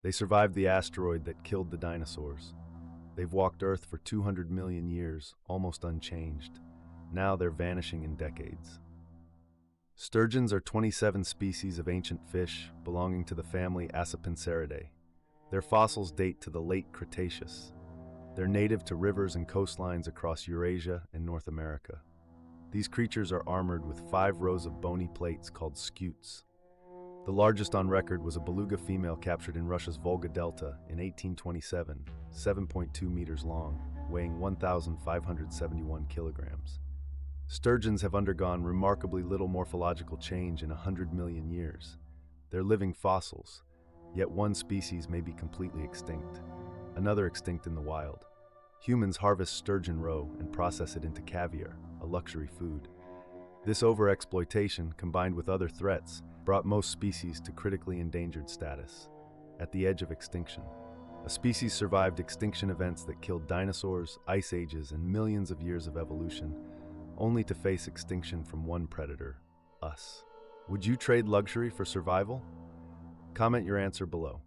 They survived the asteroid that killed the dinosaurs. They've walked Earth for 200 million years, almost unchanged. Now they're vanishing in decades. Sturgeons are 27 species of ancient fish belonging to the family Accipinceridae. Their fossils date to the late Cretaceous. They're native to rivers and coastlines across Eurasia and North America. These creatures are armored with 5 rows of bony plates called scutes. The largest on record was a beluga female captured in Russia's Volga Delta in 1827, 7.2 meters long, weighing 1,571 kilograms. Sturgeons have undergone remarkably little morphological change in 100 million years. They're living fossils, yet one species may be completely extinct, another extinct in the wild. Humans harvest sturgeon roe and process it into caviar, a luxury food. This overexploitation, combined with other threats, brought most species to critically endangered status, at the edge of extinction. A species survived extinction events that killed dinosaurs, ice ages, and millions of years of evolution, only to face extinction from one predator, us. Would you trade luxury for survival? Comment your answer below.